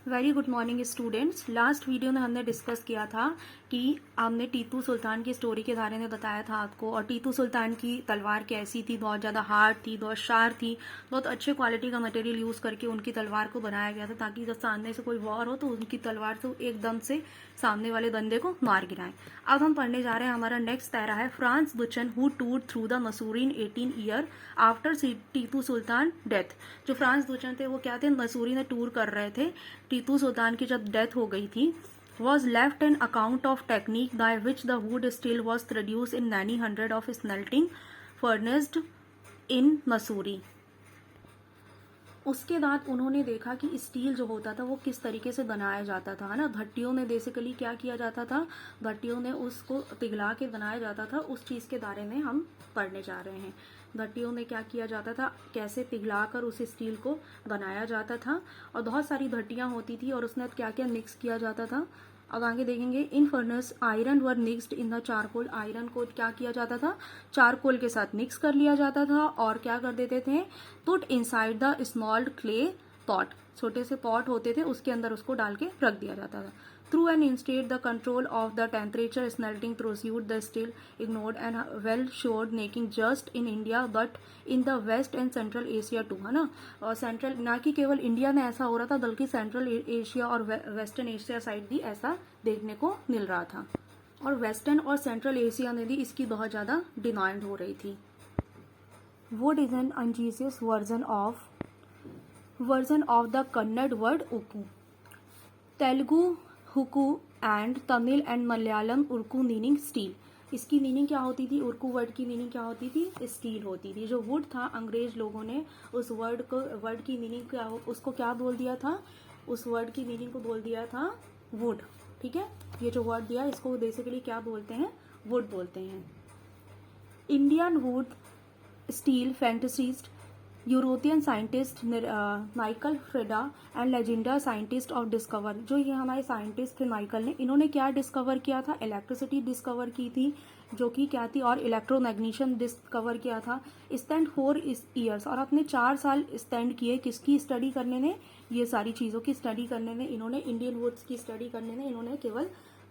Very good morning students. Last video में हमने discuss किया था कि हमने टीपू सुल्तान की स्टोरी के बारे में बताया था आपको, और टीपू सुल्तान की तलवार कैसी थी, बहुत ज़्यादा हार्ड थी, बहुत शार्प थी, बहुत अच्छे क्वालिटी का मटेरियल यूज़ करके उनकी तलवार को बनाया गया था ताकि जब सामने से कोई वॉर हो तो उनकी तलवार से एकदम से सामने वाले बंदे को मार गिराएं। अब हम पढ़ने जा रहे हैं, हमारा नेक्स्ट पैरा है Francis Buchanan who toured through the Mysore in 18 year after Tipu Sultan death. जो फ्रांस बुचन थे वो क्या थे, मसूरी में टूर कर रहे थे। टीपू सुल्तान की जब डेथ हो गई थी, was left an account of technique by which the wood steel was produced in many hundred of smelting furnaces in Missouri। उसके बाद उन्होंने देखा कि स्टील जो होता था वो किस तरीके से बनाया जाता था, है ना। भट्टियों में बेसिकली क्या किया जाता था, भट्टियों में उसको पिघला के बनाया जाता था। उस चीज़ के बारे में हम पढ़ने जा रहे हैं। भट्टियों में क्या किया जाता था, कैसे पिघलाकर उस स्टील को बनाया जाता था, और बहुत सारी भट्टियाँ होती थी और उसमें क्या क्या मिक्स किया जाता था। अब आगे देखेंगे। In furnace iron were mixed in the charcoal. Iron को क्या किया जाता था, चारकोल के साथ मिक्स कर लिया जाता था और क्या कर देते थे, put inside the small clay pot. छोटे से पॉट होते थे, उसके अंदर उसको डाल के रख दिया जाता था। Through and instead the control of the temperature smelting proceed the steel ignored and well sword making just in India but in the west and central Asia too, है ना। और सेंट्रल, ना कि केवल इंडिया में ऐसा हो रहा था बल्कि सेंट्रल एशिया और वेस्टर्न एशिया साइड भी ऐसा देखने को मिल रहा था, और वेस्टर्न और सेंट्रल एशिया में भी इसकी बहुत ज़्यादा डिमांड हो रही थी। Wootz is an ingenious version of the Kannada word ukku. Telugu hukku and Tamil and Malayalam urukku meaning steel. इसकी मीनिंग क्या होती थी, उर्कू वर्ड की मीनिंग क्या होती थी, स्टील होती थी। जो वुड था, अंग्रेज लोगों ने उस वर्ड की मीनिंग क्या, उसको क्या बोल दिया था, उस वर्ड की मीनिंग को बोल दिया था वुड। ठीक है, ये जो वर्ड दिया इसको बेसिकली क्या बोलते हैं, वुड बोलते हैं। इंडियन वुड स्टील फैंटेसिस्ट European scientist Michael Faraday and legendary scientist of discover. जो ये हमारे साइंटिस्ट थे माइकल ने, इन्होंने क्या डिस्कवर किया था, इलेक्ट्रिसिटी डिस्कवर की थी, जो कि क्या थी, और इलेक्ट्रोमैग्नीशियम डिस्कवर किया था। स्पेंड 4 ईयर्स, और अपने 4 साल स्पेंड किए किसकी स्टडी करने में, ये सारी चीज़ों की स्टडी करने में। इन्होंने इंडियन वुड्स की स्टडी करने में इन्होंने केवल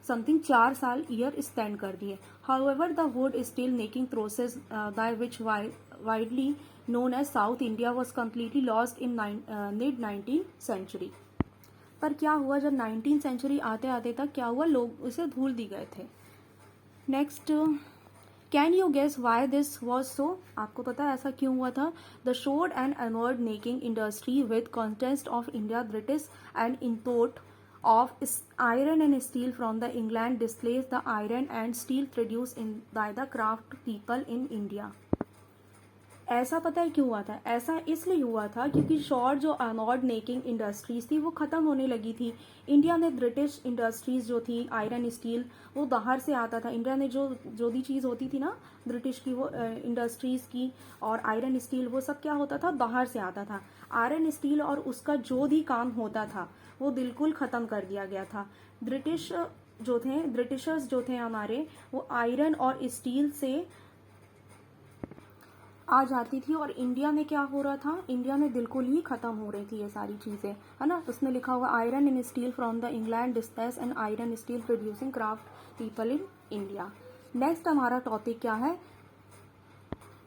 समथिंग 4 साल ईयर स्पेंड कर दिए। However the wood steel making process by which widely known as South India was completely lost in mid 19th century। पर क्या हुआ, जब 19th सेंचुरी आते आते तक क्या हुआ, लोग उसे भूल दी गए थे। Next, can you guess why this was so. आपको पता है ऐसा क्यों हुआ था। The sword and onward making industry with contest of India British and import of iron and steel from the England displaced the iron and steel produced by the craft people in India। ऐसा पता है क्यों हुआ था, ऐसा इसलिए हुआ था क्योंकि शॉर्ट जो अनॉर्ड मेकिंग इंडस्ट्रीज थी वो ख़त्म होने लगी थी। इंडिया में ब्रिटिश इंडस्ट्रीज जो थी, आयरन स्टील, वो बाहर से आता था। इंडिया में जो भी चीज़ होती थी ना ब्रिटिश की, वो इंडस्ट्रीज़ की और आयरन स्टील, वो सब क्या होता था, बाहर से आता था। आयरन स्टील और उसका जो भी काम होता था वो बिल्कुल ख़त्म कर दिया गया था। ब्रिटिशर्स जो थे हमारे, वो आयरन और स्टील से आ जाती थी, और इंडिया में क्या हो रहा था, इंडिया में बिल्कुल ही खत्म हो रही थी ये सारी चीज़ें, है ना। उसमें लिखा हुआ iron in steel from the England dispatch and iron steel producing craft people in India. Next हमारा टॉपिक क्या है,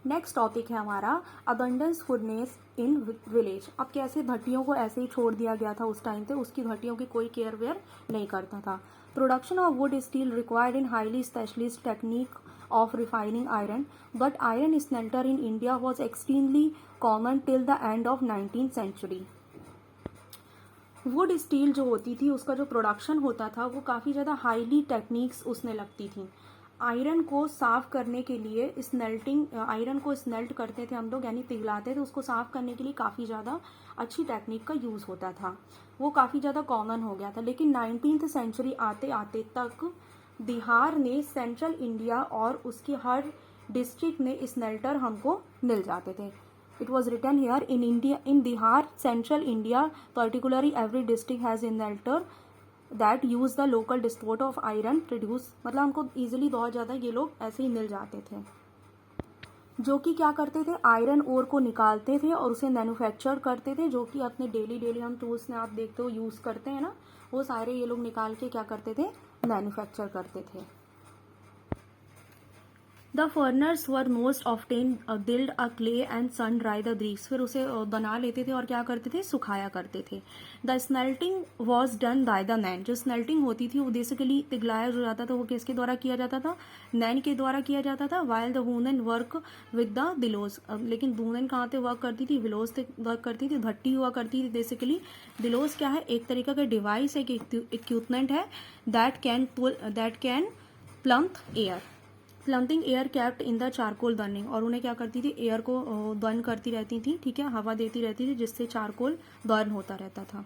नेक्स्ट टॉपिक है हमारा अबंडेंस फूडनेस इन विलेज। अब कैसे भट्टियों को ऐसे ही छोड़ दिया गया था उस टाइम पे, उसकी भट्टियों की कोई केयर वेयर नहीं करता था। Production of would steel required in highly specialist technique of refining iron, but iron smelter in India was extremely common till the end of 19th century। Would steel जो होती थी उसका जो प्रोडक्शन होता था वो काफ़ी ज़्यादा हाईली टेक्निक्स उसमें लगती थी। आयरन को साफ़ करने के लिए आयरन को स्मेल्ट करते थे हम लोग, यानी पिघलाते थे, उसको साफ़ करने के लिए काफ़ी ज़्यादा अच्छी टेक्निक का यूज़ होता था। वो काफ़ी ज़्यादा कॉमन हो गया था। लेकिन 19th सेंचुरी आते आते तक बिहार ने, सेंट्रल इंडिया और उसके हर डिस्ट्रिक्ट में स्मेल्टर हमको मिल जाते थे। It was written here in India, in Bihar, central India particularly every district has smelter that use the local deposit of iron produce. मतलब हमको ईजिली बहुत ज़्यादा ये लोग ऐसे ही मिल जाते थे। जो कि क्या करते थे, आयरन ओर को निकालते थे और उसे मैन्युफैक्चर करते थे, जो कि अपने डेली हम टूल्स में आप देखते हो यूज़ करते हैं ना, वो सारे ये लोग निकाल के क्या करते थे, मैन्युफैक्चर करते थे। The furnaces were most often build a clay and sun dry the bricks, फिर उसे बना लेते थे और क्या करते थे, सुखाया करते थे। The smelting was done by the men, जो स्मेल्टिंग होती थी वो बेसिकली पिघलाया जो जाता था वो किसके द्वारा किया जाता था, नैन के द्वारा किया जाता था। While the women work with the bellows, लेकिन वुमेन कहाँ पे वर्क करती थी, बिलोज से वर्क करती थी, भट्टी हुआ करती थी बेसिकली। बिलोज क्या है, एक तरीका का डिवाइस है, एक इक्विपमेंट है that can plump air, plumping air kept in the charcoal burning, और उन्हें क्या करती थी, एयर को बर्न करती रहती थी, ठीक है, हवा देती रहती थी, जिससे चारकोल बर्न होता रहता था।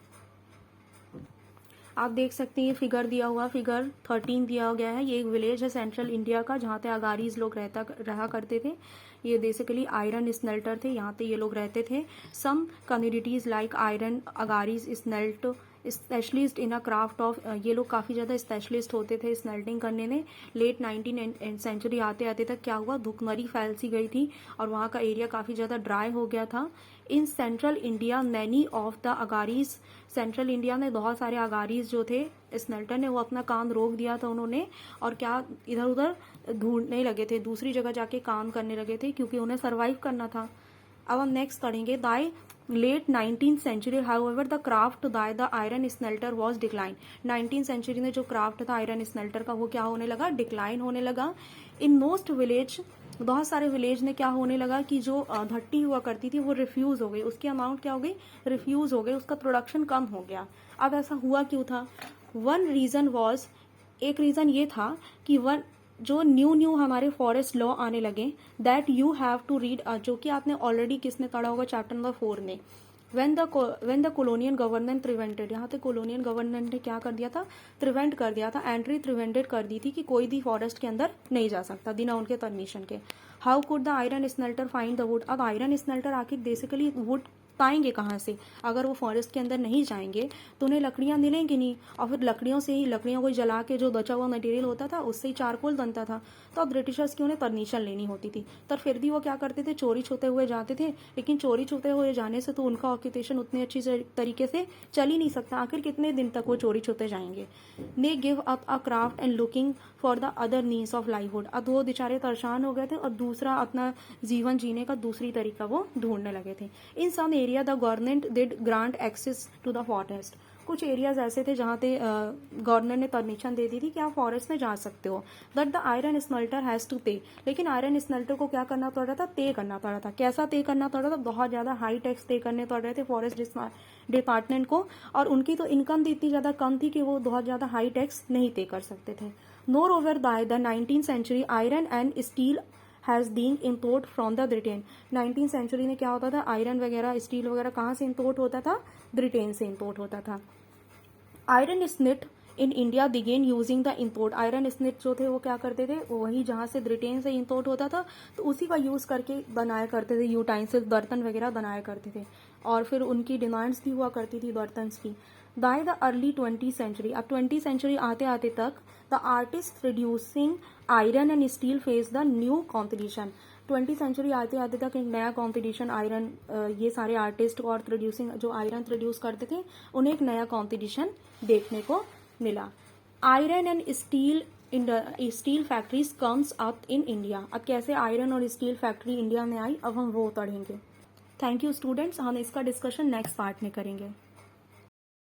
आप देख सकते हैं ये फिगर दिया हुआ, फिगर 13 दिया गया है। ये एक विलेज है सेंट्रल इंडिया का जहाँ पे अगारीज लोग रहा करते थे। ये बेसिकली आयरन स्मेल्टर थे, यहाँ पे ये लोग रहते थे। Some communities like iron Agarias smelt specialist in a craft of, ये लोग काफ़ी ज़्यादा स्पेशलिस्ट होते थे स्मेल्टिंग करने में। लेट 19th सेंचुरी आते आते तक क्या हुआ, भुखमरी फैल सी गई थी और वहाँ का एरिया काफ़ी ज़्यादा ड्राई हो गया था। In central India many of the Agarias, central India में बहुत सारे अगारीज जो थे स्मेल्टर ने, वो अपना काम रोक दिया था उन्होंने, और क्या इधर उधर ढूंढने लगे थे, दूसरी जगह जाके काम करने लगे थे, क्योंकि उन्हें सर्वाइव करना था। अब हम नेक्स्ट पढ़ेंगे, by late 19th century however the craft by the iron smelter was decline, 19th century में जो क्राफ्ट था आयरन स्मेल्टर का वो क्या होने लगा, डिक्लाइन होने लगा। इन मोस्ट विलेज, बहुत सारे विलेज में क्या होने लगा कि जो भट्टी हुआ करती थी वो रिफ्यूज हो गई, उसकी अमाउंट क्या हो गई, रिफ्यूज हो गई, उसका प्रोडक्शन कम हो गया। अब ऐसा हुआ क्यों था, वन रीजन वॉज, एक रीजन ये था कि जो न्यू हमारे फॉरेस्ट लॉ आने लगे, that you have to read, जो कि आपने ऑलरेडी किसमें पढ़ा होगा, चैप्टर नंबर 4 में। when the colonial government prevented, यहाँ पे colonial government ने क्या कर दिया था, प्रिवेंट कर दिया था, एंट्री प्रिवेंटेड कर दी थी कि कोई भी फॉरेस्ट के अंदर नहीं जा सकता बिना उनके परमिशन के। How could the iron smelter find the wood, अब आयरन स्मेल्टर आखिर बेसिकली वुड पाएंगे कहाँ से, अगर वो फॉरेस्ट के अंदर नहीं जाएंगे तो उन्हें लकड़ियाँ मिलेंगी नहीं, और फिर लकड़ियों को जला के जो बचा हुआ मटेरियल होता था उससे ही चारकोल बनता था। तो अब ब्रिटिशर्स की उन्हें परमिशन लेनी होती थी, पर फिर भी वो क्या करते थे, चोरी छुपे हुए जाते थे, लेकिन चोरी छुपे हुए जाने से तो उनका ऑक्यूपेशन उतनी अच्छी तरीके से चल ही नहीं सकता, आखिर कितने दिन तक वो चोरी छुपे जाएंगे। They give up a craft and looking for the other means of livelihood, अब वो बेचारे परेशान हो गए थे और दूसरा अपना जीवन जीने का दूसरी तरीका वो ढूंढने लगे थे। In some area the government did grant access to the forest, कुछ एरियाज ऐसे थे जहाँ पे गवर्नर ने परमिशन दे दी थी कि आप फॉरेस्ट में जा सकते हो, but the iron smelter has to pay, लेकिन आयरन स्मेल्टर को क्या करना पड़ रहा था, पे करना पड़ रहा था। कैसा पे करना पड़ रहा था, बहुत ज़्यादा हाई टैक्स पे करने पड़ रहे थे फॉरेस्ट डिपार्टमेंट को, और उनकी तो इनकम भी इतनी ज़्यादा कम थी कि वो बहुत ज़्यादा हाई टैक्स नहीं पे कर सकते थे। Moreover by the 19th century iron and steel has been import from the Britain, 19th century में क्या होता था, आयरन वगैरह स्टील वगैरह कहाँ से इम्पोर्ट होता था, ब्रिटेन से इम्पोर्ट होता था। Iron smith in India began using the import, iron smith जो थे वो क्या करते थे, वही जहाँ से ब्रिटेन से इम्पोर्ट होता था तो उसी का यूज़ करके बनाया करते थे, यूटाइंसिल्स बर्तन वगैरह बनाया करते थे, और फिर उनकी डिमांड्स भी हुआ करती थी बर्तन की। By the early 20th century, अब 20th सेंचुरी आते आते तक the artist producing iron and steel face the new competition, 20th century आते आते तक एक नया कंपटीशन, आयरन ये सारे आर्टिस्ट और प्रोड्यूसिंग जो आयरन प्रोड्यूस करते थे उन्हें एक नया कंपटीशन देखने को मिला। Iron and steel factories comes up in India, अब कैसे आयरन और स्टील फैक्ट्री इंडिया में आई, अब हम वो पढ़ेंगे। थैंक यू स्टूडेंट्स, हम इसका डिस्कशन नेक्स्ट पार्ट में करेंगे।